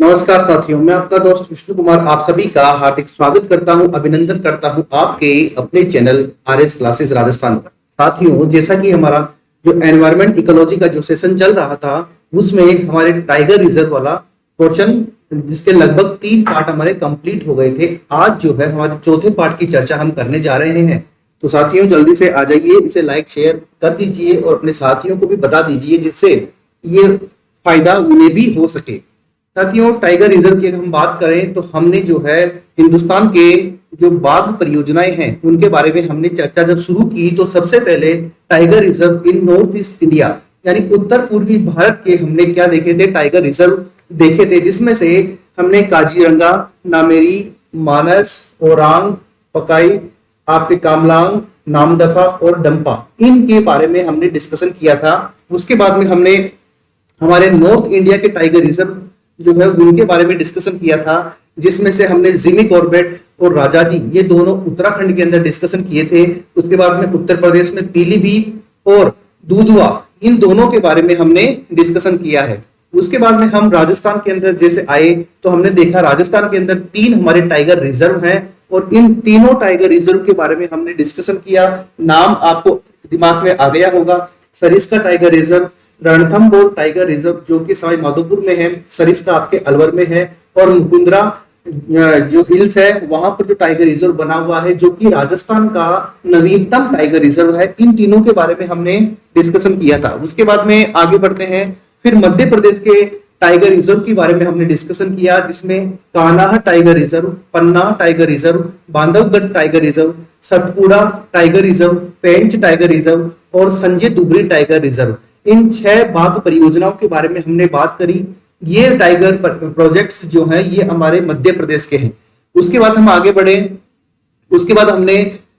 नमस्कार साथियों, मैं आपका दोस्त विष्णु कुमार आप सभी का हार्दिक स्वागत करता हूं, अभिनंदन करता हूं आपके अपने चैनल आरएस क्लासेस राजस्थान पर। साथियों, जैसा कि हमारा जो एनवायरमेंट इकोलॉजी का जो सेशन चल रहा था उसमें हमारे टाइगर रिजर्व वाला पोर्शन जिसके लगभग 3 पार्ट हमारे कंप्लीट हो गए थे। आज जो है हमारे चौथे पार्ट की चर्चा हम करने जा रहे हैं। तो साथियों, जल्दी से आ जाइए, इसे लाइक शेयर कर दीजिए और अपने साथियों को भी बता दीजिए जिससे ये फायदा उन्हें भी हो सके। साथियों, टाइगर रिजर्व की अगर हम बात करें तो हमने जो है हिंदुस्तान के जो बाघ परियोजनाएं हैं उनके बारे में हमने चर्चा जब शुरू की तो सबसे पहले टाइगर रिजर्व इन नॉर्थ ईस्ट इंडिया यानी उत्तर पूर्वी भारत के हमने क्या देखे थे, टाइगर रिजर्व देखे थे, जिसमें से हमने काजीरंगा, नामेरी, मानस, ओरांग, पकाई, आपके कामलांग, नामदफा और डंपा, इनके बारे में हमने डिस्कशन किया था। उसके बाद में हमने हमारे नॉर्थ इंडिया के टाइगर रिजर्व जो है उनके बारे में डिस्कशन किया था, जिसमें से हमने जिमी कॉर्बेट और राजाजी ये दोनों उत्तराखंड के अंदर डिस्कशन किए थे। उसके बाद में उत्तर प्रदेश में पीलीभीत और दूधवा, इन दोनों के बारे में हमने डिस्कशन किया है। उसके बाद में हम राजस्थान के अंदर जैसे आए तो हमने देखा राजस्थान के अंदर 3 हमारे टाइगर रिजर्व हैं और इन तीनों टाइगर रिजर्व के बारे में हमने डिस्कशन किया। नाम आपको दिमाग में आ गया होगा, Sariska tiger reserve, Ranthambore tiger reserve जो कि सवाई माधोपुर में है, सरिस्का आपके अलवर में है, और मुकुंदरा जो हिल्स है वहां पर जो टाइगर रिजर्व बना हुआ है जो कि राजस्थान का नवीनतम टाइगर रिजर्व है। इन तीनों के बारे में हमने डिस्कशन किया था। उसके बाद में आगे बढ़ते हैं, फिर मध्य प्रदेश के टाइगर रिजर्व के बारे में हमने डिस्कशन किया, जिसमें Kanha tiger reserve, Panna tiger reserve, Bandhavgarh tiger reserve, Satpura tiger reserve, Pench tiger reserve और संजय दुबरी टाइगर रिजर्व। इन 6 बाघ परियोजनाओं के बारे में हमने बात करी। ये टाइगर प्रोजेक्ट्स जो हैं ये हमारे मध्य प्रदेश के हैं। उसके बाद हम आगे बढ़े, उसके बाद हमने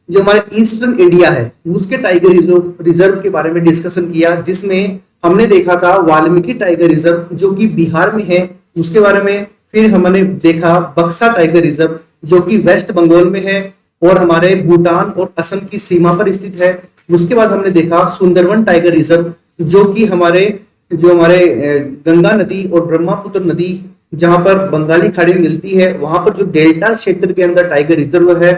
जो हमारे ईस्टर्न इंडिया है उसके टाइगर रिजर्व के बारे में डिस्कशन किया, जिसमें हमने देखा था वाल्मीकि टाइगर रिजर्व जो कि बिहार में है, उसके बारे में। फिर हमने देखा बक्सा टाइगर रिजर्व जो कि वेस्ट बंगाल में है और हमारे भूटान और असम की सीमा पर स्थित है। उसके बाद हमने देखा सुंदरवन टाइगर रिजर्व जो कि हमारे गंगा नदी और ब्रह्मपुत्र नदी जहां पर बंगाली खाड़ी मिलती है वहां पर जो डेल्टा क्षेत्र के अंदर टाइगर रिजर्व है,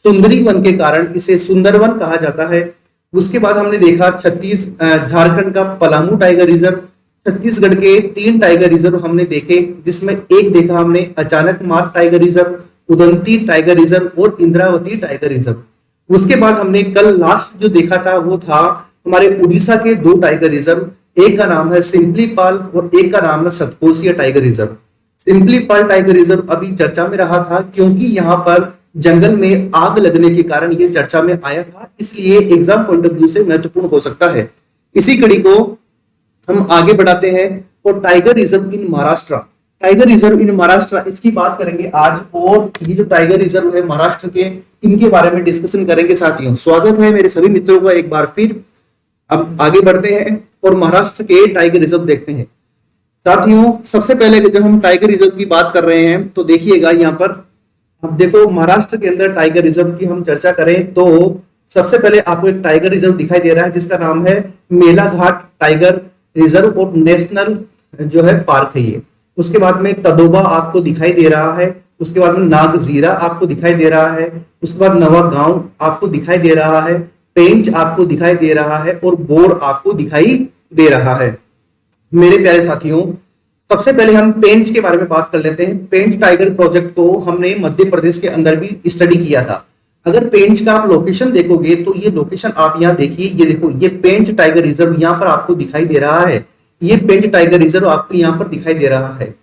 सुंदरी वन के कारण इसे सुंदरवन कहा जाता है। उसके बाद हमने देखा झारखंड का पलामू टाइगर रिजर्व, छत्तीसगढ़ के 3 टाइगर रिजर्व हमने देखे, जिसमें एक देखा हमने अचानक मार tiger reserve, Udanti tiger reserve और इंद्रावती टाइगर रिजर्व। उसके बाद हमने कल लास्ट जो देखा था वो था हमारे उड़ीसा के 2 टाइगर रिजर्व, एक का नाम है सिंपलीपाल और एक का नाम है Satkosia tiger reserve. Similipal tiger reserve अभी चर्चा में रहा था क्योंकि यहाँ पर जंगल में आग लगने के कारण ये चर्चा में आया था, इसलिए एग्जाम पॉइंट ऑफ व्यू से महत्वपूर्ण हो सकता है। इसी कड़ी को हम आगे बढ़ाते हैं और टाइगर रिजर्व इन महाराष्ट्र, टाइगर रिजर्व इन महाराष्ट्र इसकी बात करेंगे आज। और ये जो टाइगर रिजर्व है महाराष्ट्र के, इनके बारे में डिस्कशन करेंगे। साथियों, स्वागत है मेरे सभी मित्रों का एक बार फिर। अब आगे बढ़ते हैं और महाराष्ट्र के टाइगर रिजर्व देखते हैं। साथियों, सबसे पहले जब हम टाइगर रिजर्व की बात कर रहे हैं तो देखिएगा यहाँ पर, अब देखो महाराष्ट्र के अंदर टाइगर रिजर्व की हम चर्चा करें तो सबसे पहले आपको एक टाइगर रिजर्व दिखाई दे रहा है जिसका नाम है मेलाघाट टाइगर रिजर्व और नेशनल जो है पार्क है ये। उसके बाद में तदोबा आपको दिखाई दे रहा है, उसके बाद में नागजीरा आपको दिखाई दे रहा है, उसके बाद नवागांव आपको दिखाई दे रहा है, पेंच आपको दिखाई दे रहा है और बोर आपको दिखाई दे रहा है। मेरे प्यारे साथियों, सबसे पहले हम पेंच के बारे में बात कर लेते हैं। पेंच टाइगर प्रोजेक्ट को हमने मध्य प्रदेश के अंदर भी स्टडी किया था। अगर पेंच का आप लोकेशन देखोगे तो ये लोकेशन आप यहाँ देखिए, ये देखो, ये पेंच टाइगर रिजर्व यहाँ पर आपको दिखाई दे रहा है। ये पेंच टाइगर रिजर्व आपको यहाँ पर दिखाई दे रहा है।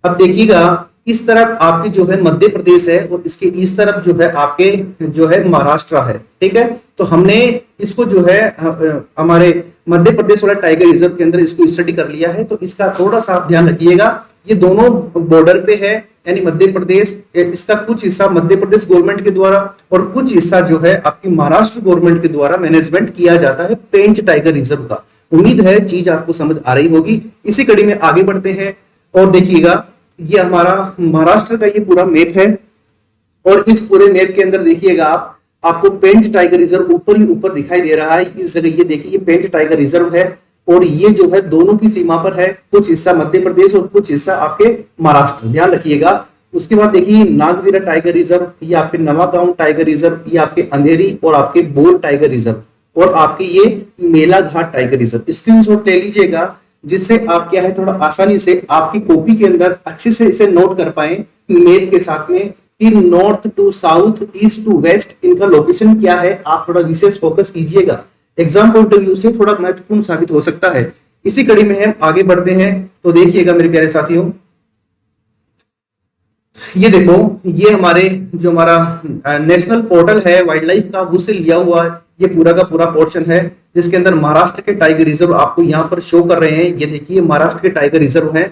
अब देखिएगा, इस तरफ आपकी जो है मध्य प्रदेश है और इसके इस तरफ जो है आपके जो है महाराष्ट्र है। ठीक है, तो हमने इसको जो है हमारे मध्य प्रदेश वाला टाइगर रिजर्व के अंदर इसको स्टडी कर लिया है। तो इसका थोड़ा सा ध्यान रखिएगा, ये दोनों बॉर्डर पे है, यानी मध्य प्रदेश, इसका कुछ हिस्सा मध्य प्रदेश गवर्नमेंट के द्वारा और कुछ हिस्सा जो है आपकी महाराष्ट्र गवर्नमेंट के द्वारा मैनेजमेंट किया जाता है पेंच टाइगर रिजर्व का। उम्मीद है चीज आपको समझ आ रही होगी। इसी कड़ी में आगे बढ़ते हैं और देखिएगा, ये हमारा महाराष्ट्र का ये पूरा मैप है और इस पूरे मैप के अंदर देखिएगा आपको पेंच टाइगर रिजर्व ऊपर ही ऊपर दिखाई दे रहा है। इस जगह ये देखिए, ये पेंच टाइगर रिजर्व है और ये जो है दोनों की सीमा पर है, कुछ हिस्सा मध्य प्रदेश और कुछ हिस्सा आपके महाराष्ट्र, ध्यान रखिएगा। उसके बाद देखिए नागजीरा टाइगर रिजर्व, ये आपके नवागांव टाइगर रिजर्व, ये आपके अंधेरी और आपके बोर टाइगर रिजर्व और आपके ये मेलाघाट टाइगर रिजर्व। स्क्रीनशॉट ले लीजिएगा जिससे आप क्या है थोड़ा आसानी से आपकी कॉपी के अंदर अच्छे से इसे नोट कर पाए मैप के साथ में कि north to south, east to west इनका लोकेशन क्या है। आप थोड़ा विशेष फोकस कीजिएगा, एग्जाम पॉइंट ऑफ व्यू से थोड़ा महत्वपूर्ण साबित हो सकता है। इसी कड़ी में हम आगे बढ़ते हैं तो देखिएगा मेरे प्यारे साथियों, ये देखो ये हमारा नेशनल पोर्टल है वाइल्ड लाइफ का, उससे लिया हुआ ये पूरा का पूरा पोर्शन है जिसके अंदर महाराष्ट्र के टाइगर रिजर्व आपको यहाँ पर शो कर रहे हैं। ये देखिए महाराष्ट्र के टाइगर रिजर्व हैं।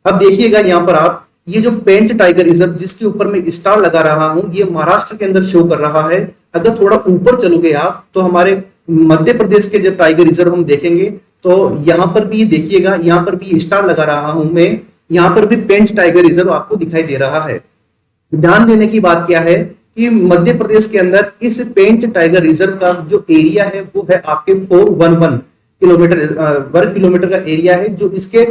अब देखिएगा यहाँ पर आप ये जो पेंच टाइगर रिजर्व जिसके ऊपर मैं स्टार लगा रहा हूं, ये महाराष्ट्र के अंदर शो कर रहा है। अगर थोड़ा ऊपर चलोगे आप तो हमारे मध्य प्रदेश के जब टाइगर रिजर्व हम देखेंगे तो यहाँ पर भी देखिएगा, यहाँ पर भी स्टार लगा रहा हूं मैं, यहाँ पर भी पेंच टाइगर रिजर्व आपको दिखाई दे रहा है। ध्यान देने की बात क्या है कि मध्य प्रदेश के अंदर इस पेंच टाइगर रिजर्व का जो एरिया है वो है आपके 411 किलोमीटर वर्ग किलोमीटर का एरिया है, जो इसके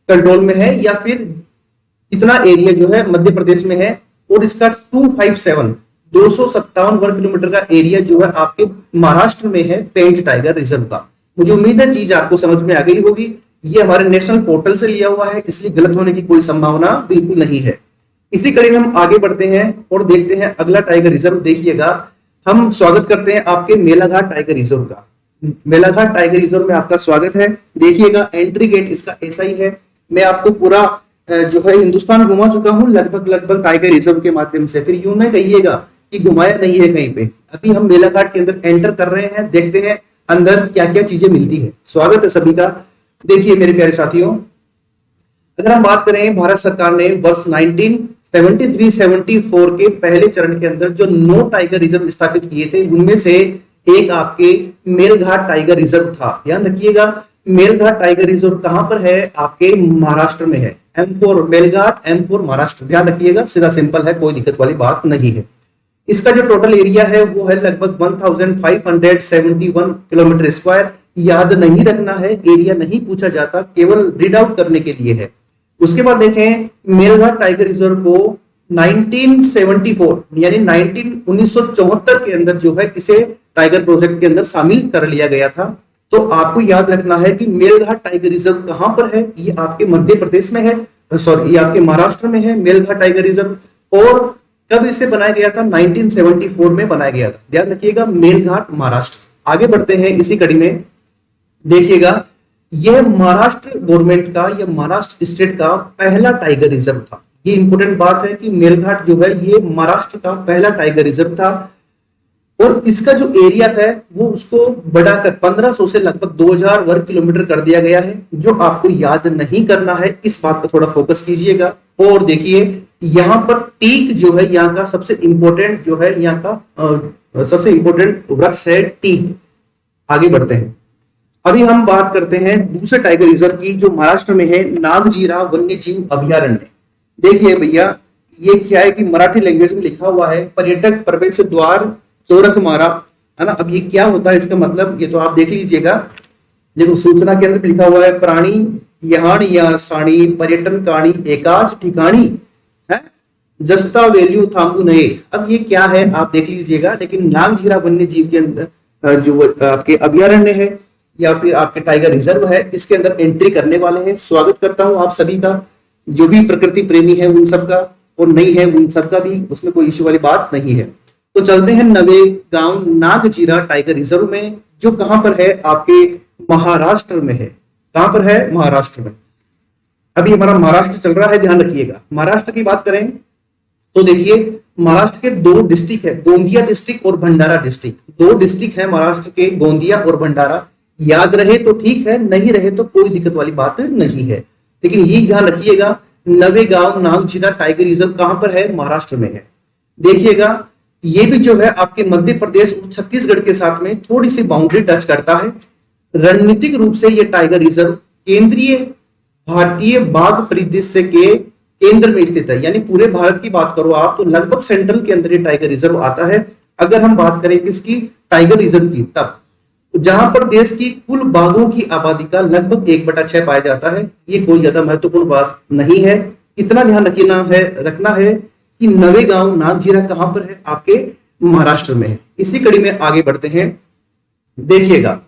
कंट्रोल में है या फिर इतना एरिया जो है मध्य प्रदेश में है। और इसका 257 वर्ग किलोमीटर का एरिया जो है आपके महाराष्ट्र में है पेंच टाइगर रिजर्व का। मुझे उम्मीद है चीज आपको समझ में आ गई होगी। ये हमारे नेशनल पोर्टल से लिया हुआ है इसलिए गलत होने की कोई संभावना बिल्कुल नहीं है। इसी कड़ी में हम आगे बढ़ते हैं और देखते हैं अगला टाइगर रिजर्व। देखिएगा हम स्वागत करते हैं आपके मेलाघाट टाइगर रिजर्व का। मेलाघाट टाइगर रिजर्व में आपका स्वागत है। देखिएगा एंट्री गेट इसका ऐसा ही है। मैं आपको पूरा जो है हिंदुस्तान घुमा चुका हूं लगभग टाइगर रिजर्व के माध्यम से, फिर यूं ना कहिएगा कि घुमाया नहीं है कहीं पे। अभी हम मेलाघाट के अंदर एंटर कर रहे हैं, देखते हैं अंदर क्या क्या चीजें मिलती है। स्वागत है सभी का। देखिए मेरे प्यारे साथियों, अगर हम बात करें भारत सरकार ने वर्ष 1973-74 के पहले चरण के अंदर जो 9 टाइगर रिजर्व स्थापित किए थे उनमें से एक आपके मेलघाट टाइगर रिजर्व था। ध्यान रखिएगा मेलघाट टाइगर रिजर्व कहां पर है, आपके महाराष्ट्र में है। M4 Melghat, M4 Maharashtra. ध्यान रखिएगा सीधा सिंपल है, कोई दिक्कत वाली बात नहीं है। इसका जो टोटल एरिया है वो है लगभग 1571 किलोमीटर स्क्वायर। याद नहीं रखना है, एरिया नहीं पूछा जाता, केवल रीड आउट करने के लिए है। उसके बाद देखें मेलघाट टाइगर रिजर्व को 1974 यानी 1974 के अंदर जो है इसे टाइगर प्रोजेक्ट के अंदर शामिल कर लिया गया था। तो आपको याद रखना है कि मेलघाट टाइगर रिजर्व कहां पर है, ये आपके मध्य प्रदेश में है, सॉरी ये आपके महाराष्ट्र में है मेलघाट टाइगर रिजर्व। और कब इसे बनाया गया था, 1974 में बनाया गया था। ध्यान रखिएगा मेलघाट महाराष्ट्र। आगे बढ़ते हैं इसी कड़ी में। देखिएगा यह महाराष्ट्र गवर्नमेंट का या महाराष्ट्र स्टेट का पहला टाइगर रिजर्व था। ये इंपॉर्टेंट बात है कि मेलघाट जो है ये महाराष्ट्र का पहला टाइगर रिजर्व था। और इसका जो एरिया है वो उसको बढ़ाकर 1500 से लगभग 2000 वर्ग किलोमीटर कर दिया गया है। जो आपको याद नहीं करना है इस बात पर थोड़ा फोकस कीजिएगा। और देखिए यहाँ पर टीक जो है यहाँ का सबसे इंपॉर्टेंट जो है यहाँ का सबसे इंपॉर्टेंट वृक्ष है टीक। आगे बढ़ते हैं, अभी हम बात करते हैं दूसरे टाइगर रिजर्व की जो महाराष्ट्र में है, नागजीरा वन्य जीव अभयारण्य। देखिए भैया ये क्या है कि मराठी लैंग्वेज में लिखा हुआ है पर्यटक प्रवेश द्वार चोरखमारा, है ना। अब ये क्या होता है इसका मतलब, ये तो आप देख लीजिएगा। देखो सूचना के अंदर लिखा हुआ है प्राणी यहान या साणी पर्यटन काणी एकाच ठिकाणी है जस्ता वैल्यू थांबू नए। अब ये क्या है आप देख लीजिएगा। लेकिन नागजीरा वन्य जीव के अंदर जो आपके अभयारण्य है या फिर आपके टाइगर रिजर्व है इसके अंदर एंट्री करने वाले हैं। स्वागत करता हूं आप सभी का, जो भी प्रकृति प्रेमी है उन सबका और नहीं है उन सबका भी, उसमें कोई इश्यू वाली बात नहीं है। तो चलते हैं नवेगांव नागजीरा टाइगर रिजर्व में, जो कहां पर है, आपके महाराष्ट्र में है। कहां पर है, महाराष्ट्र में। अभी हमारा महाराष्ट्र चल रहा है, ध्यान रखिएगा। महाराष्ट्र की बात करें तो देखिए महाराष्ट्र के 2 डिस्ट्रिक्ट है, गोंदिया डिस्ट्रिक्ट और भंडारा डिस्ट्रिक्ट। 2 डिस्ट्रिक्ट है महाराष्ट्र के, गोंदिया और भंडारा। याद रहे तो ठीक है, नहीं रहे तो कोई दिक्कत वाली बात नहीं है। लेकिन ये ध्यान रखिएगा नवेगांव नागजीरा टाइगर रिजर्व कहां पर है, महाराष्ट्र में है। देखिएगा ये भी जो है आपके मध्य प्रदेश और छत्तीसगढ़ के साथ में थोड़ी सी बाउंड्री टच करता है। रणनीतिक रूप से ये टाइगर रिजर्व केंद्रीय भारतीय बाघ परिदृश्य के केंद्र में स्थित है। यानी पूरे भारत की बात करो आप तो लगभग सेंट्रल के अंदर ये टाइगर रिजर्व आता है। अगर हम बात करें किसकी, टाइगर रिजर्व की, तब जहां पर देश की कुल बाघों की आबादी का लगभग 1/6 पाया जाता है। ये कोई ज्यादा महत्वपूर्ण बात नहीं है। इतना ध्यान रखना है कि नवेगांव नागजीरा कहां पर है, आपके महाराष्ट्र में है। इसी कड़ी में आगे बढ़ते हैं। देखिएगा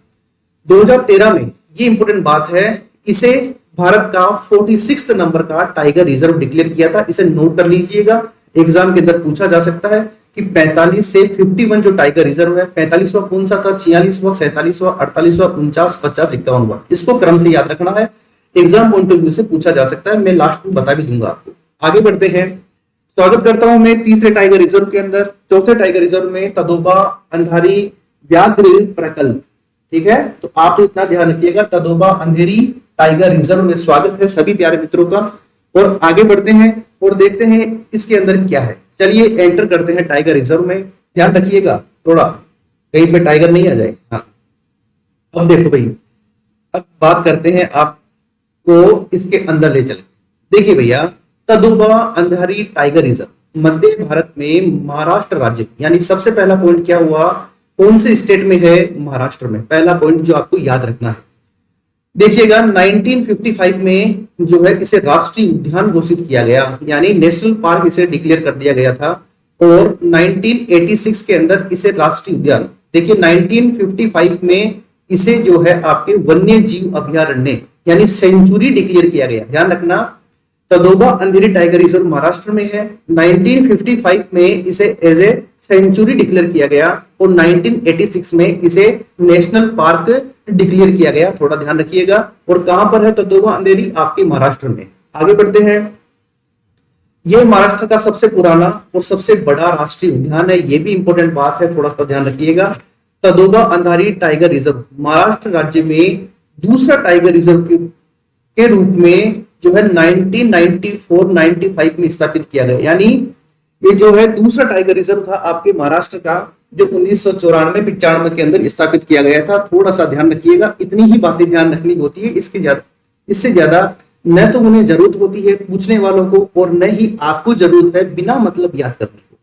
2013 में, ये इंपोर्टेंट बात है, इसे भारत का 46 नंबर का टाइगर रिजर्व डिक्लेयर किया था। इसे नोट कर लीजिएगा, एग्जाम के अंदर पूछा जा सकता है कि 45 से 51 जो टाइगर रिजर्व है, 45वां कौन सा था, 46वां, 47वां, 48वां, 49, 50, 51वां, इसको क्रम से याद रखना है। एग्जाम पॉइंट ऑफ व्यू से पूछा जा सकता है, मैं लास्ट में बता भी दूंगा आपको। आगे बढ़ते हैं। स्वागत करता हूं मैं तीसरे टाइगर रिजर्व के अंदर। चौथे टाइगर रिजर्व में तदोबा अंधारी व्याघ्र प्रकल्प, ठीक है। तो आप इतना ध्यान रखिएगा, तदोबा अंधेरी टाइगर रिजर्व में स्वागत है सभी प्यारे मित्रों का। और आगे बढ़ते हैं और देखते हैं इसके अंदर क्या है। चलिए एंटर करते हैं टाइगर रिजर्व में। ध्यान रखिएगा थोड़ा कहीं पे टाइगर नहीं आ जाए। हाँ, अब देखो भाई, अब बात करते हैं, आपको इसके अंदर ले चले। देखिए भैया, तदोबा अंधारी टाइगर रिजर्व मध्य भारत में महाराष्ट्र राज्य, यानी सबसे पहला पॉइंट क्या हुआ, कौन से स्टेट में है, महाराष्ट्र में। पहला पॉइंट जो आपको याद रखना है। देखिएगा 1955 में जो है इसे राष्ट्रीय उद्यान घोषित किया गया, यानी नेशनल पार्क इसे डिक्लेयर कर दिया गया था। और 1986 के अंदर इसे राष्ट्रीय उद्यान, देखिए 1955 में इसे जो है आपके वन्य जीव अभयारण्य यानी सेंचुरी डिक्लेयर किया गया। ध्यान रखना, तदोबा अंधेरी टाइगर रिजर्व महाराष्ट्र में है। 1955 में इसे एज ए सेंचुरी डिक्लेयर किया गया और 1986 में इसे नेशनल पार्क डिक्लेयर किया गया। थोड़ा ध्यान रखिएगा। और कहां पर है तदोबा अंधेरी, आपके महाराष्ट्र में। आगे बढ़ते हैं। यह महाराष्ट्र का सबसे पुराना और सबसे बड़ा राष्ट्रीय उद्यान है, यह भी इंपॉर्टेंट बात है, थोड़ा सा ध्यान रखिएगा। तदोबा अंधारी टाइगर रिजर्व महाराष्ट्र राज्य में दूसरा टाइगर रिजर्व के रूप में जो है 1994-95 में स्थापित किया गया, यानी ये जो है दूसरा टाइगर रिजर्व था आपके महाराष्ट्र का, जो 1994-95 के अंदर स्थापित किया गया था। थोड़ा सा ध्यान रखिएगा, इतनी ही बातें ध्यान रखनी होती है, इससे ज्यादा न तो उन्हें जरूरत होती है पूछने वालों को, और न ही आपको जरूरत है बिना मतलब याद करने को।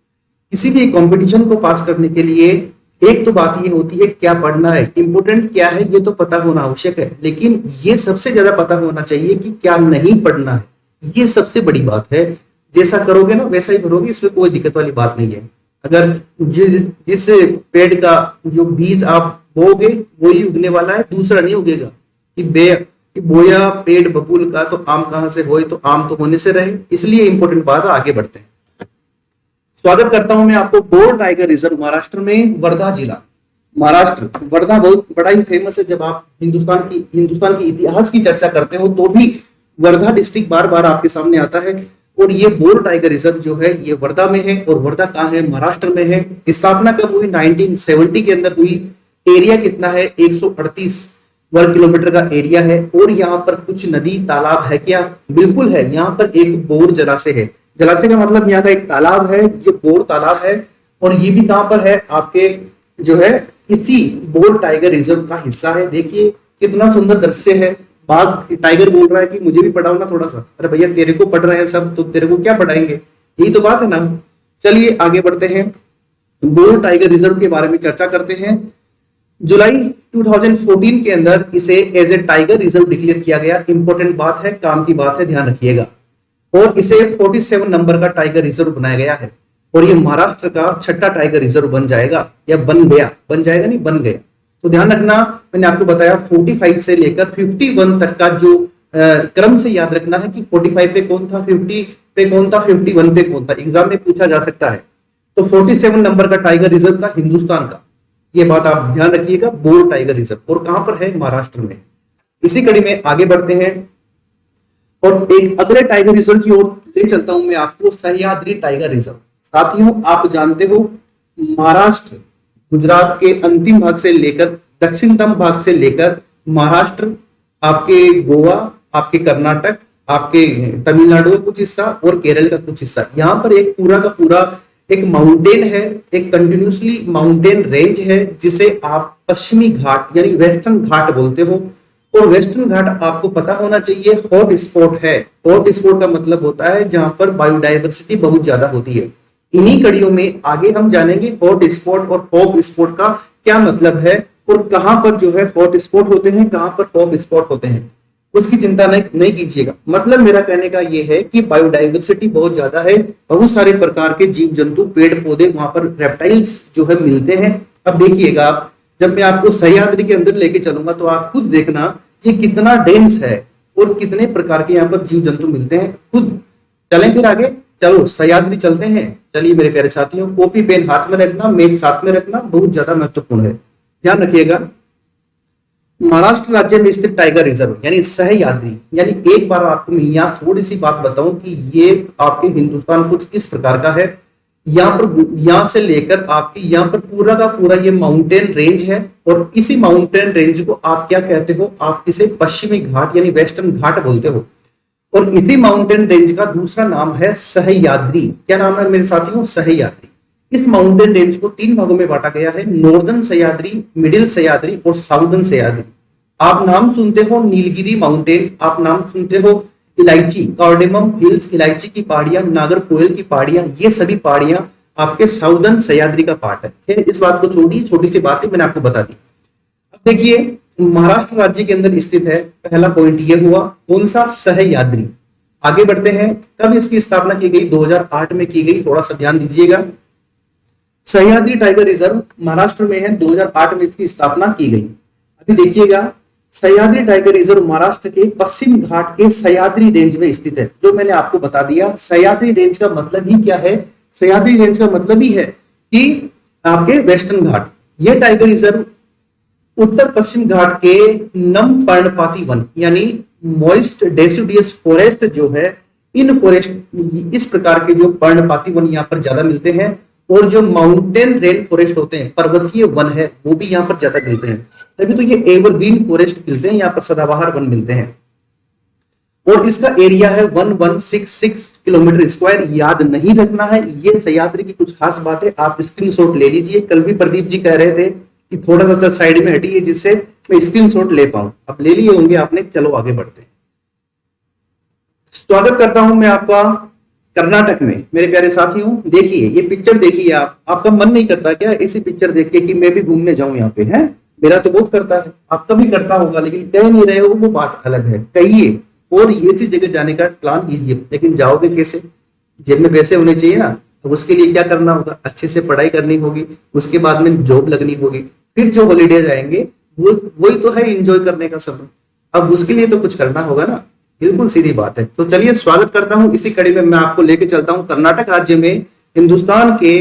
किसी भी कंपटीशन को पास करने के लिए एक तो बात ये होती है क्या पढ़ना है, इंपोर्टेंट क्या है ये तो पता होना आवश्यक है, लेकिन ये सबसे ज्यादा पता होना चाहिए कि क्या नहीं पढ़ना है। ये सबसे बड़ी बात है। जैसा करोगे ना वैसा ही भरोगे, इसमें कोई दिक्कत वाली बात नहीं है। अगर जिस पेड़ का जो बीज आप बोगे वही उगने वाला है, दूसरा नहीं उगेगा। कि बोया पेड़ बबूल का तो आम कहां से होए, तो आम तो होने से रहे। इसलिए इंपॉर्टेंट बात है। आगे बढ़ते हैं। स्वागत करता हूं मैं आपको बोर टाइगर रिजर्व महाराष्ट्र में, वर्धा जिला, महाराष्ट्र। वर्धा बहुत बड़ा ही फेमस है। जब आप हिंदुस्तान की इतिहास की चर्चा करते हो तो भी वर्धा डिस्ट्रिक्ट बार बार आपके सामने आता है। और ये बोर टाइगर रिजर्व जो है ये वर्धा में है। और वर्धा कहाँ है, महाराष्ट्र में है। स्थापना कब हुई, 1970 के अंदर हुई। एरिया कितना है, 138 वर्ग किलोमीटर का एरिया है। और यहाँ पर कुछ नदी तालाब है क्या, बिल्कुल है। यहाँ पर एक बोर जलाशय है। जलाशय का मतलब यहाँ का एक तालाब है जो बोर तालाब है। और ये भी कहां पर है, आपके जो है इसी बोर टाइगर रिजर्व का हिस्सा है। देखिए कितना सुंदर दृश्य है। बाघ टाइगर बोल रहा है कि मुझे भी पढ़ाओ ना थोड़ा सा। अरे भैया तेरे को पढ़ रहे हैं सब, तो तेरे को क्या पढ़ाएंगे, यही तो बात है ना। चलिए आगे बढ़ते हैं, बोर टाइगर रिजर्व के बारे में चर्चा करते हैं। जुलाई 2014 के अंदर इसे as a tiger reserve declare किया गया। इंपॉर्टेंट बात है, काम की बात है, ध्यान रखिएगा। और इसे 47 नंबर का टाइगर रिजर्व बनाया गया है। और ये महाराष्ट्र का छठा टाइगर रिजर्व बन जाएगा, या बन जाएगा नहीं, बन गया। तो ध्यान रखना, मैंने आपको बताया 45 से लेकर 51 तक का जो क्रम से याद रखना है कि 45 पे कौन था, 50 पे कौन था, 51 पे कौन था, एग्जाम में पूछा जा सकता है। तो 47 नंबर का टाइगर रिजर्व था हिंदुस्तान का। ये बात आप ध्यान रखिएगा, बोर टाइगर रिजर्व। और कहां पर है, महाराष्ट्र में। इसी कड़ी में आगे बढ़ते हैं और एक अगले टाइगर रिजर्व की ओर ले चलता हूं मैं आपको, सह्याद्री टाइगर रिजर्व। साथियों आप जानते हो महाराष्ट्र, गुजरात के अंतिम भाग से लेकर दक्षिणतम भाग से लेकर महाराष्ट्र, आपके गोवा, आपके कर्नाटक, आपके तमिलनाडु का कुछ हिस्सा और केरल का कुछ हिस्सा, यहाँ पर एक पूरा का पूरा एक माउंटेन है, एक कंटिन्यूसली माउंटेन रेंज है, जिसे आप पश्चिमी घाट यानी वेस्टर्न घाट बोलते हो। और वेस्टर्न घाट आपको पता होना चाहिए हॉट स्पॉट है। हॉट स्पॉट का मतलब होता है जहां पर बायोडाइवर्सिटी बहुत ज्यादा होती है। इन्हीं कड़ियों में आगे हम जानेंगे हॉट स्पॉट और हॉप स्पॉट का क्या मतलब है। और कहाँ पर जो है हॉट स्पॉट होते हैं, कहाँ पर हॉट स्पॉट होते हैं, उसकी चिंता नहीं कीजिएगा। मतलब मेरा कहने का ये है कि बायोडाइवर्सिटी बहुत ज्यादा है, बहुत सारे प्रकार के जीव जंतु, पेड़ पौधे, वहां पर रेप्टाइल्स जो है मिलते हैं। अब देखिएगा आप, जब मैं आपको सह्याद्री के अंदर लेके चलूंगा तो आप खुद देखना ये कितना डेंस है और कितने प्रकार के यहाँ पर जीव जंतु मिलते हैं। खुद चलें फिर आगे, चलो सह्याद्री चलते हैं। चलिए मेरे प्यारे साथियों, कॉपी पेन हाथ में रखना, मैप साथ में रखना, बहुत ज्यादा महत्वपूर्ण है, ध्यान रखिएगा। महाराष्ट्र राज्य में स्थित टाइगर रिजर्व यानी सह्याद्री, यानी एक बार आपको मैं यहाँ थोड़ी सी बात बताऊं कि ये आपके हिंदुस्तान कुछ इस प्रकार का है। यहाँ पर, यहाँ से लेकर आपके यहाँ पर पूरा का पूरा ये माउंटेन रेंज है, और इसी माउंटेन रेंज को आप क्या कहते हो, आप इसे पश्चिमी घाट यानी वेस्टर्न घाट बोलते हो। और इसी माउंटेन रेंज का दूसरा नाम है सह्याद्री। क्या नाम है मेरे साथियों? सह्याद्री। इस माउंटेन रेंज को 3 भागों में बांटा गया है, नॉर्दर्न सह्याद्री, मिडिल सह्याद्री और साउदर्न सह्याद्री। आप नाम सुनते हो नीलगिरी माउंटेन, आप नाम सुनते हो इलायची, कार्डेमम हिल्स, इलायची की पहाड़ियां, नागरकोयल की पहाड़ियां, ये सभी पहाड़ियां आपके साउदर्न सह्याद्री का पार्ट है। इस बात को छोड़िए, छोटी सी बात है, मैंने आपको बता दी। अब देखिए महाराष्ट्र राज्य के अंदर स्थित है, पहला पॉइंट ये हुआ, कौन सा? सह्याद्री। आगे बढ़ते हैं, कब इसकी स्थापना की गई? 2008 में की गई, थोड़ा सा ध्यान दीजिएगा। सह्याद्री टाइगर रिजर्व महाराष्ट्र में है, 2008 में इसकी स्थापना की गई। अभी देखिएगा, सह्याद्री टाइगर रिजर्व महाराष्ट्र के पश्चिम घाट के सह्याद्री रेंज में स्थित है। जो मैंने आपको बता दिया, सह्याद्री रेंज का मतलब ही क्या है? सह्याद्री रेंज का मतलब ही है कि आपके वेस्टर्न घाट। ये टाइगर रिजर्व उत्तर पश्चिम घाट के नम पर्णपाती वन यानी मॉइस्ट डेसिडियस फॉरेस्ट जो है, इन फॉरेस्ट, इस प्रकार के जो पर्णपाती वन यहाँ पर ज्यादा मिलते हैं, और जो माउंटेन रेन फॉरेस्ट होते हैं, पर्वतीय वन है, वो भी यहाँ पर ज्यादा मिलते हैं। तभी तो ये एवरग्रीन फॉरेस्ट मिलते हैं, यहाँ पर सदाबहार वन मिलते हैं। और इसका एरिया है 1166 किलोमीटर स्क्वायर। याद नहीं रखना है, ये सह्याद्री की कुछ खास बात है, आप स्क्रीनशॉट ले लीजिए। कल भी प्रदीप जी कह रहे थे कि थोड़ा सा साइड में हटिए जिससे मैं स्क्रीनशॉट ले पाऊं। अब ले लिए होंगे आपने, चलो आगे बढ़ते हैं। स्वागत करता हूं मैं आपका कर्नाटक में। मेरे प्यारे साथियों, देखिए ये पिक्चर देखिए आप, आपका मन नहीं करता क्या ऐसी पिक्चर देख के कि मैं भी घूमने जाऊं यहाँ पे? है, मेरा तो बहुत करता है, आपका भी करता होगा, लेकिन कह नहीं रहे हो, वो बात अलग है। कहिए और ये सी जगह जाने का प्लान कीजिए, लेकिन जाओगे कैसे? जेब में पैसे होने चाहिए ना। अब उसके लिए क्या करना होगा? अच्छे से पढ़ाई करनी होगी, उसके बाद में जॉब लगनी होगी, फिर जो हॉलीडेज आएंगे वही तो है एंजॉय करने का समय। अब उसके लिए तो कुछ करना होगा ना, बिल्कुल सीधी बात है। तो चलिए स्वागत करता हूं, इसी कड़ी में मैं आपको लेके चलता हूं कर्नाटक राज्य में, हिंदुस्तान के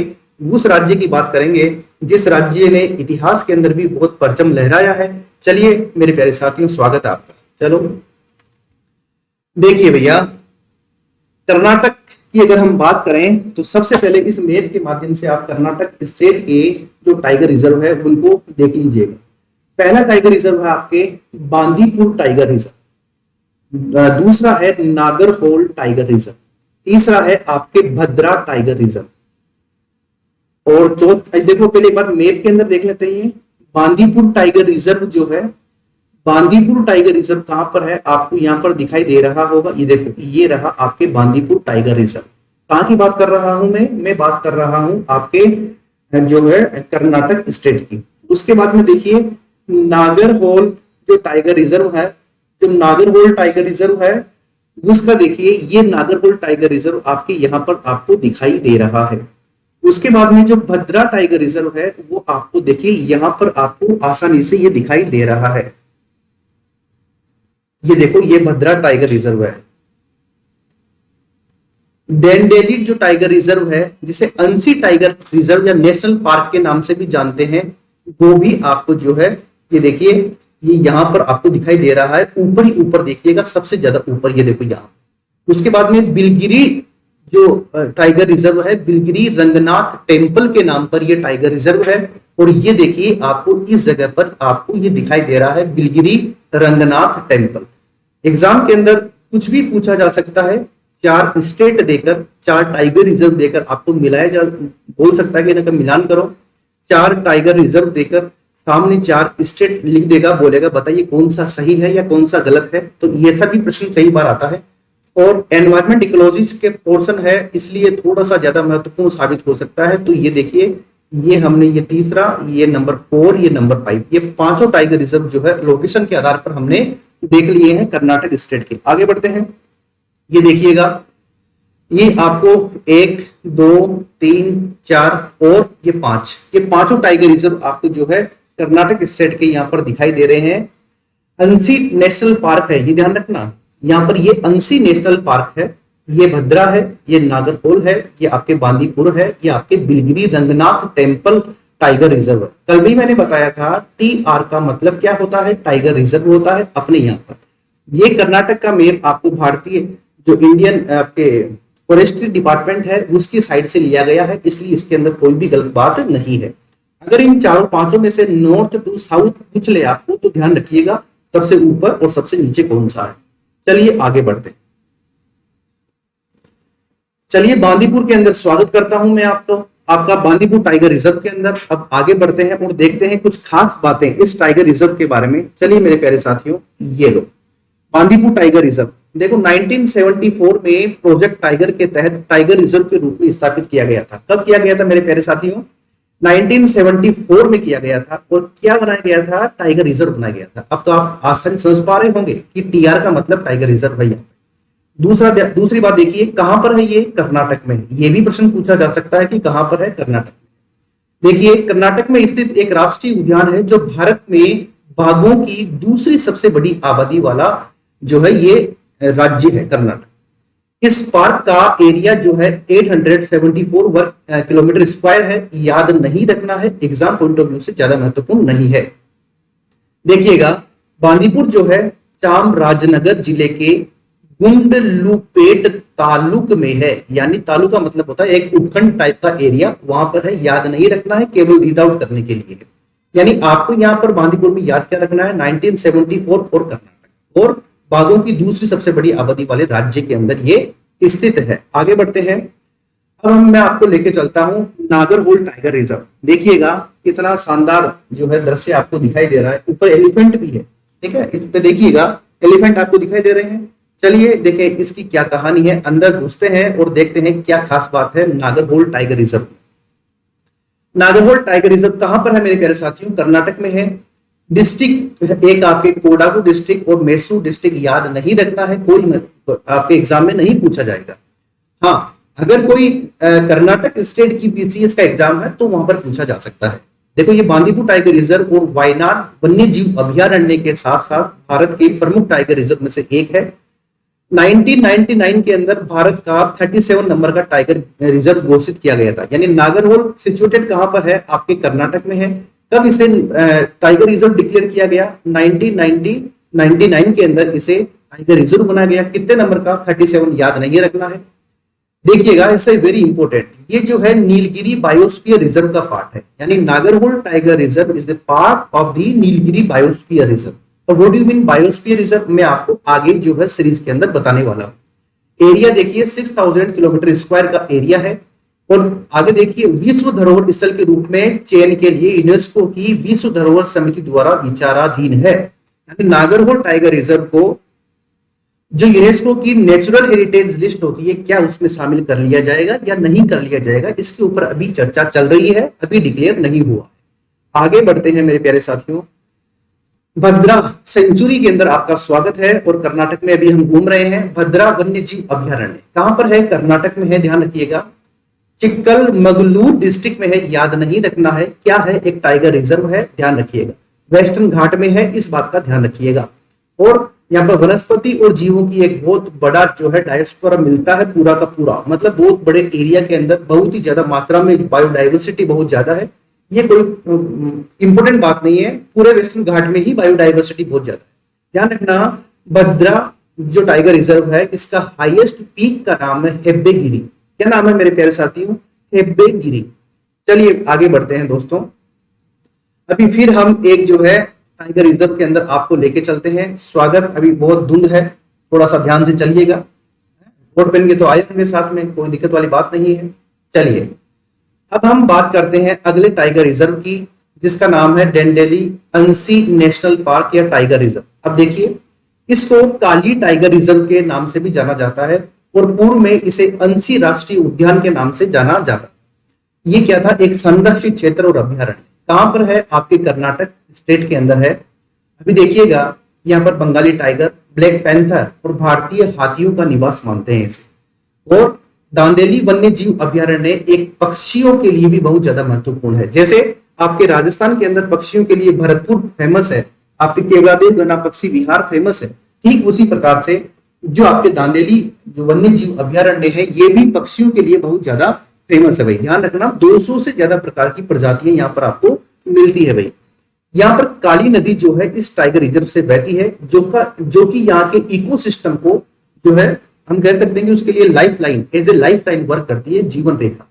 उस राज्य की बात करेंगे जिस राज्य ने इतिहास के अंदर भी बहुत परचम लहराया है। चलिए मेरे प्यारे साथियों, स्वागत है आपका। चलो देखिए भैया, कर्नाटक की अगर हम बात करें तो सबसे पहले इस मैप के माध्यम से आप कर्नाटक स्टेट के जो टाइगर रिजर्व है उनको देख लीजिएगा। पहला टाइगर रिजर्व है आपके बांदीपुर टाइगर रिजर्व, दूसरा है नागरहोल टाइगर रिजर्व, तीसरा है आपके भद्रा टाइगर रिजर्व, और चौथा, देखो पहले एक बार मैप के अंदर देख लेते हैं। बांदीपुर टाइगर रिजर्व जो है, बांदीपुर टाइगर रिजर्व कहां पर है? आपको यहां पर दिखाई दे रहा होगा, ये देखो, ये रहा आपके बांदीपुर टाइगर रिजर्व। कहां की बात कर रहा हूं मैं बात कर रहा हूं आपके जो है कर्नाटक स्टेट की। उसके बाद में देखिए नागरहोल जो टाइगर रिजर्व है, जो नागरहोल टाइगर रिजर्व है उसका देखिए, ये नागरहोल टाइगर रिजर्व आपके यहाँ पर आपको दिखाई दे रहा है। उसके बाद में जो भद्रा टाइगर रिजर्व है वो आपको देखिए यहाँ पर आपको आसानी से ये दिखाई दे रहा है। ये देखो, ये भद्रा टाइगर रिजर्व है। डेंडेलिट जो टाइगर रिजर्व है, जिसे अंसी टाइगर रिजर्व या नेशनल पार्क के नाम से भी जानते हैं, वो भी आपको जो है ये देखिए, ये यहां पर आपको दिखाई दे रहा है। ऊपर ही ऊपर देखिएगा, सबसे ज्यादा ऊपर, ये देखो यहाँ। उसके बाद में बिलगिरी जो टाइगर रिजर्व है, बिलगिरी रंगनाथ टेम्पल के नाम पर ये टाइगर रिजर्व है। और ये देखिए आपको इस जगह पर आपको ये दिखाई दे रहा है बिलगिरी रंगनाथ टेम्पल। एग्जाम के अंदर कुछ भी पूछा जा सकता है, 4 स्टेट देकर, 4 टाइगर रिजर्व देकर आपको बोल सकता है कि इनका मिलान करो। 4 टाइगर रिजर्व देकर सामने 4 स्टेट लिख देगा, बोलेगा बताइए कौन सा सही है या कौन सा गलत है। तो ये सा भी प्रश्न कई बार आता है, और एनवायरमेंट इकोलॉजी के पोर्शन है, इसलिए थोड़ा सा ज्यादा महत्वपूर्ण साबित हो सकता है। तो ये देखिए, ये हमने ये तीसरा, ये नंबर 4, ये नंबर 5, ये पांचों टाइगर रिजर्व जो है लोकेशन के आधार पर हमने देख लिए हैं कर्नाटक स्टेट के। आगे बढ़ते हैं, ये देखिएगा, ये आपको 1, 2, 3, 4 और ये 5, ये पांचों टाइगर रिजर्व आपको जो है कर्नाटक स्टेट के यहाँ पर दिखाई दे रहे हैं। अंसी नेशनल पार्क है, ये ध्यान रखना, यहाँ पर ये अंसी नेशनल पार्क है, ये भद्रा है, ये नागरहोल है, ये आपके बांदीपुर है, ये आपके Biligiri Ranganath temple tiger reserve है। कल भी मैंने बताया था TR का मतलब क्या होता है, टाइगर रिजर्व होता है अपने यहाँ पर। ये कर्नाटक का मैप आपको भारतीय जो इंडियन आपके फॉरेस्ट्री डिपार्टमेंट है उसकी साइड से लिया गया है, इसलिए इसके अंदर कोई भी गलत बात नहीं है। अगर इन चारों पांचों में से नॉर्थ टू साउथ पूछ ले आपको तो ध्यान रखिएगा सबसे ऊपर और सबसे नीचे कौन सा है। चलिए आगे बढ़ते हैं। चलिए बांदीपुर के अंदर स्वागत करता हूं मैं आपका बांदीपुर टाइगर रिजर्व के अंदर। अब आगे बढ़ते हैं और देखते हैं कुछ खास बातें इस टाइगर रिजर्व के बारे में। चलिए मेरे प्यारे साथियों, ये लो बांदीपुर टाइगर रिजर्व। देखो 1974 में प्रोजेक्ट टाइगर के तहत टाइगर रिजर्व के रूप में स्थापित किया गया था। कब किया गया था मेरे प्यारे साथियों? 1974 में किया गया था। और क्या बनाया गया था? टाइगर रिजर्व बनाया गया था। अब तो आप आसानी समझ पा रहे होंगे कि TR का मतलब टाइगर रिजर्व है। दूसरी बात देखिए, कहां पर है ये? कर्नाटक में है। ये भी प्रश्न पूछा जा सकता है कि कहां पर है? कर्नाटक में। देखिए कर्नाटक में स्थित एक राष्ट्रीय उद्यान है जो भारत में बाघों की दूसरी सबसे बड़ी आबादी वाला जो है ये राज्य है कर्नाटक। इस पार्क का एरिया जो है 874 वर्ग किलोमीटर स्क्वायर है। याद नहीं रखना है, एग्जाम पॉइंट ऑफ व्यू से ज्यादा महत्वपूर्ण नहीं है। देखिएगा बांदीपुर जो है चामराजनगर जिले के गुंडलुपेट तालुक में है, यानी तालुका मतलब होता है एक उपखंड टाइप का एरिया, वहां पर है। याद नहीं रखना है, केवल रीड आउट करने के लिए। यानी आपको यहाँ पर बांदीपुर में याद क्या रखना है? 1974 और कर्नाटक और बाघों की दूसरी सबसे बड़ी आबादी वाले राज्य के अंदर ये स्थित है। आगे बढ़ते हैं। अब मैं आपको लेके चलता हूं नागरहोल टाइगर रिजर्व। देखिएगा कितना शानदार जो है दृश्य आपको दिखाई दे रहा है। ऊपर एलिफेंट भी है, ठीक है, इस पे देखिएगा एलिफेंट आपको दिखाई दे रहे हैं। चलिए देखें इसकी क्या कहानी है, अंदर घुसते हैं और देखते हैं क्या खास बात है Nagarhole tiger reserve. Nagarhole tiger reserve कहां पर है मेरे प्यारे साथियों? कर्नाटक में है। डिस्ट्रिक्ट एक आपके कोडागु डिस्ट्रिक्ट और मैसूर डिस्ट्रिक्ट याद नहीं रखना है, कोई आपके एग्जाम में नहीं पूछा जाएगा। हाँ, अगर कोई कर्नाटक स्टेट की PCS का एग्जाम है तो वहां पर पूछा जा सकता है। देखो ये बांदीपुर टाइगर रिजर्व और वायनाड वन्य जीव अभयारण्य के साथ साथ भारत के प्रमुख टाइगर रिजर्व में से एक है। 1999 के अंदर भारत का 37 नंबर का टाइगर रिजर्व घोषित किया गया था। यानी नागरहोल सिचुएटेड कहां पर है? आपके कर्नाटक में है। कब इसे टाइगर रिजर्व डिक्लेयर किया गया? 1999 के अंदर इसे टाइगर रिजर्व बनाया गया। कितने नंबर का? 37। याद नहीं रखना है। देखिएगा इससे वेरी इंपॉर्टेंट, ये जो है नीलगिरी बायोस्फीयर रिजर्व का पार्ट है। यानी Nagarhole tiger reserve is the part of the Nilgiri biosphere reserve. और what do mean biosphere reserve, मैं आपको आगे जो है सीरीज के अंदर बताने वाला हूं। एरिया देखिए 6000 किलोमीटर स्क्वायर का एरिया है। और आगे देखिए विश्व धरोहर स्थल के रूप में चयन के लिए यूनेस्को की विश्व धरोहर समिति द्वारा विचाराधीन है। यानी नागरहोल टाइगर रिजर्व को जो यूनेस्को की नेचुरल हेरिटेज लिस्ट होती है, क्या उसमें शामिल कर लिया जाएगा या नहीं कर लिया जाएगा, इसके ऊपर अभी चर्चा चल रही है, अभी डिक्लेयर नहीं हुआ। आगे बढ़ते हैं मेरे प्यारे साथियों। भद्रा सेंचुरी के अंदर आपका स्वागत है और कर्नाटक में अभी हम घूम रहे हैं। भद्रा वन्य जीव अभयारण्य कहां पर है? कर्नाटक में है, ध्यान रखिएगा। चिक्कलमगलूर डिस्ट्रिक्ट में है, याद नहीं रखना है। क्या है? एक टाइगर रिजर्व है, ध्यान रखिएगा। वेस्टर्न घाट में है, इस बात का ध्यान रखिएगा। और यहाँ पर वनस्पति और जीवों की एक बहुत बड़ा जो है डायस्पोरा मिलता है, पूरा का पूरा, मतलब बहुत बड़े एरिया के अंदर बहुत ही ज्यादा मात्रा में बायोडाइवर्सिटी बहुत ज्यादा है। ये कोई इंपोर्टेंट बात नहीं है, पूरे वेस्टर्न घाट में ही बायोडाइवर्सिटी बहुत ज्यादा है। ध्यान रखना, भद्रा जो टाइगर रिजर्व है इसका हाईएस्ट पीक का नाम है हेब्बेगिरी। क्या नाम है मेरे प्यारे साथियों? हेब्बेगिरी। चलिए आगे बढ़ते हैं दोस्तों। अभी फिर हम एक जो है टाइगर रिजर्व के अंदर आपको लेके चलते हैं। स्वागत, अभी बहुत धुंध है, थोड़ा सा ध्यान से चलिएगा। कोट पहन के तो आए होंगे साथ में, कोई दिक्कत वाली बात नहीं है। चलिए अब हम बात करते हैं अगले टाइगर रिजर्व की, जिसका नाम है डेंडेली अंसी नेशनल पार्क या टाइगर रिजर्व। अब देखिए इसको काली टाइगर रिजर्व के नाम से भी जाना जाता है और पूर्व में इसे अंसी राष्ट्रीय उद्यान के नाम से जाना जाता है। ये क्या था, एक संरक्षित क्षेत्र और अभ्यारण्य। कहां पर है, आपके कर्नाटक स्टेट के अंदर है। अभी देखिएगा, यहाँ पर बंगाली टाइगर, ब्लैक पैंथर और भारतीय हाथियों का निवास मानते हैं इसे। और दांदेली वन्य जीव अभ्यारण्य एक पक्षियों के लिए भी बहुत ज्यादा महत्वपूर्ण है। जैसे आपके राजस्थान के अंदर पक्षियों के लिए भरतपुर फेमस है, आपके केवलादेव गना पक्षी विहार फेमस है, ठीक उसी प्रकार से जो आपके दांदेली जो वन्य जीव अभ्यारण्य है ये भी पक्षियों के लिए बहुत ज्यादा फेमस है भाई। ध्यान रखना, 200 से ज्यादा प्रकार की प्रजातियां यहाँ पर आपको मिलती है भाई। यहाँ पर काली नदी जो है इस टाइगर रिजर्व से बहती है, जो कि यहाँ के इकोसिस्टम को जो है हम कह सकते हैं कि उसके लिए lifeline, as a lifeline work करती है, जीवन रेखा।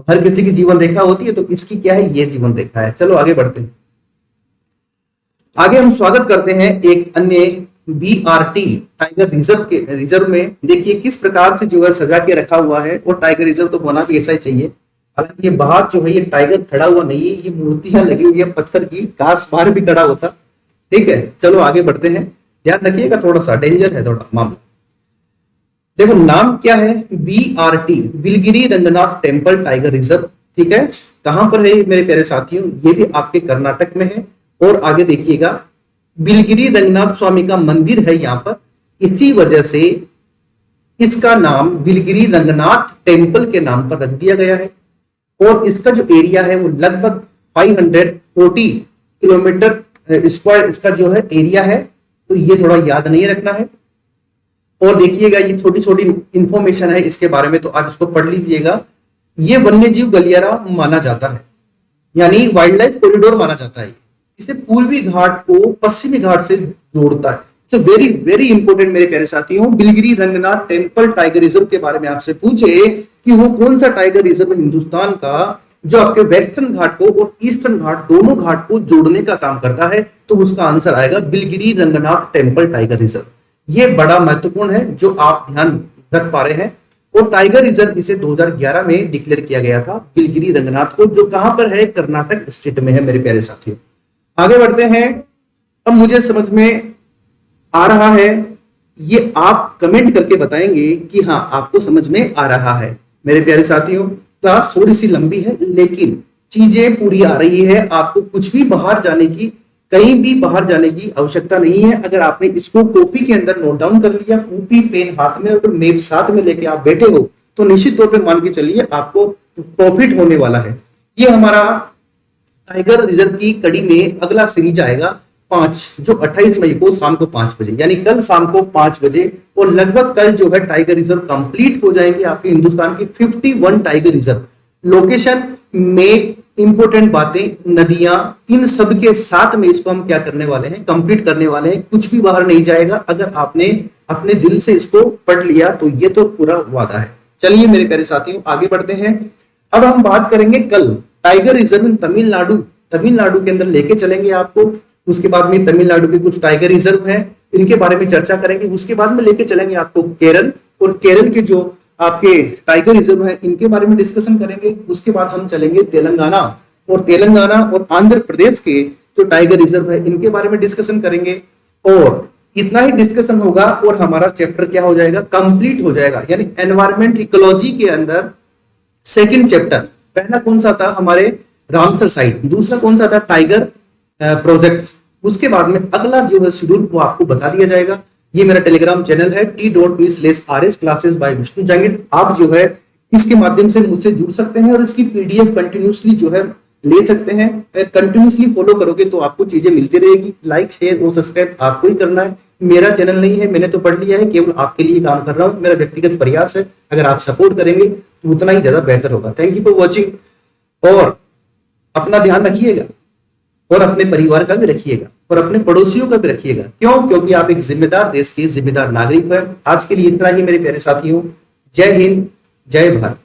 हर किसी की जीवन रेखा होती है, तो इसकी क्या है, ये जीवन रेखा है। चलो आगे बढ़ते हैं। आगे हम स्वागत करते हैं एक अन्य BRT टाइगर रिजर्व में। देखिए किस प्रकार से जो है सजा के रखा हुआ है, और टाइगर रिजर्व तो होना भी ऐसा ही चाहिए। हालांकि ये बाहर जो है ये टाइगर खड़ा हुआ नहीं है, ये मूर्तियां लगी हुई है पत्थर की, काश बाहर भी खड़ा होता। ठीक है, चलो आगे बढ़ते हैं। ध्यान रखिएगा, थोड़ा सा डेंजर है थोड़ा मामला। देखो नाम क्या है, BRT Biligiri Ranganath temple tiger reserve. ठीक है, कहां पर है मेरे प्यारे साथियों, ये भी आपके कर्नाटक में है। और आगे देखिएगा, बिलगिरी रंगनाथ स्वामी का मंदिर है यहाँ पर, इसी वजह से इसका नाम बिलगिरी रंगनाथ टेम्पल के नाम पर रख दिया गया है। और इसका जो एरिया है वो लगभग 540 किलोमीटर स्क्वायर इसका जो है एरिया है, तो ये थोड़ा याद नहीं रखना है। और देखिएगा ये छोटी छोटी इंफॉर्मेशन है इसके बारे में, तो आप इसको पढ़ लीजिएगा। ये वन्यजीव गलियारा माना जाता है, यानी वाइल्ड लाइफ कॉरिडोर माना जाता है। इसे पूर्वी घाट को पश्चिमी घाट से जोड़ता है। इट्स वेरी वेरी इंपॉर्टेंट मेरे प्यारे साथियों। Biligiri Ranganath temple tiger reserve के बारे में आपसे पूछे कि वो कौन सा टाइगर रिजर्व है हिंदुस्तान का जो आपके वेस्टर्न घाट को और ईस्टर्न घाट दोनों घाट को जोड़ने का काम करता है, तो उसका आंसर आएगा Biligiri Ranganath temple tiger reserve. ये बड़ा महत्वपूर्ण है जो आप ध्यान रख पा रहे हैं। और टाइगर रिजर्व इसे 2011 में डिक्लेयर किया गया था, बिलगिरी रंगनाथ को, जो कहां पर है, कर्नाटक स्टेट में है मेरे प्यारे साथियों। आगे बढ़ते हैं। अब मुझे समझ में आ रहा है, ये आप कमेंट करके बताएंगे कि हाँ आपको समझ में आ रहा है। मेरे प्यारे साथियों क्लास थोड़ी सी लंबी है लेकिन चीजें पूरी आ रही है। आपको कुछ भी बाहर जाने की, कहीं भी बाहर जाने की आवश्यकता नहीं है। अगर आपने इसको कॉपी के अंदर नोट डाउन कर लिया, कॉपी पेन हाथ में और मैप साथ में लेके आप बैठे हो, तो निश्चित तौर पे मान के चलिए आपको प्रॉफिट होने वाला है। ये हमारा टाइगर रिजर्व की कड़ी में अगला सीरीज आएगा 5, जो 28 मई को शाम को 5 बजे, यानी कल शाम को 5 बजे। और लगभग कल जो है टाइगर रिजर्व कंप्लीट हो जाएंगे आपके हिंदुस्तान की 51 टाइगर रिजर्व। लोकेशन में इंपोर्टेंट बातें, नदियां, इन सब के साथ में इसको हम क्या करने वाले हैं, कंप्लीट करने वाले हैं। कुछ भी बाहर नहीं जाएगा। अगर आपने अपने दिल से इसको पढ़ लिया तो ये तो पूरा वादा है। चलिए मेरे प्यारे साथियों आगे बढ़ते हैं। अब हम बात करेंगे कल टाइगर रिजर्व इन तमिलनाडु के अंदर लेके चलेंगे आपको। उसके बाद में तमिलनाडु के कुछ टाइगर रिजर्व हैं, इनके बारे में चर्चा करेंगे। उसके बाद में लेके चलेंगे आपको केरल, और केरल के जो आपके टाइगर रिजर्व है इनके बारे में डिस्कशन करेंगे। उसके बाद हम चलेंगे तेलंगाना और आंध्र प्रदेश के जो टाइगर रिजर्व है इनके बारे में डिस्कशन करेंगे। और इतना ही डिस्कशन होगा और हमारा चैप्टर क्या हो जाएगा, कंप्लीट हो जाएगा। यानी एनवायरमेंट इकोलॉजी के अंदर सेकंड चैप्टर, पहला कौन सा था हमारे रामसर साइट, दूसरा कौन सा था टाइगर प्रोजेक्ट्स। उसके बाद में अगला जो है शेड्यूल वो आपको बता दिया जाएगा। ये मेरा टेलीग्राम चैनल है t.me/rs classes bye Vishnu Jangid. आप जो है इसके माध्यम से मुझसे जुड़ सकते हैं और इसकी PDF कंटिन्यूसली जो है ले सकते हैं। कंटिन्यूसली फॉलो करोगे तो आपको चीजें मिलती रहेगी। लाइक शेयर और सब्सक्राइब आपको ही करना है, मेरा चैनल नहीं है, मैंने तो पढ़ लिया है, केवल आपके लिए काम कर रहा हूँ। मेरा व्यक्तिगत प्रयास है, अगर आप सपोर्ट करेंगे तो उतना ही ज्यादा बेहतर होगा। Thank you for watching. और अपना ध्यान रखिएगा और अपने परिवार का भी रखिएगा और अपने पड़ोसियों का भी रखिएगा। क्यों? क्योंकि आप एक जिम्मेदार देश के जिम्मेदार नागरिक हैं। आज के लिए इतना ही मेरे प्यारे साथियों। जय हिंद, जय भारत।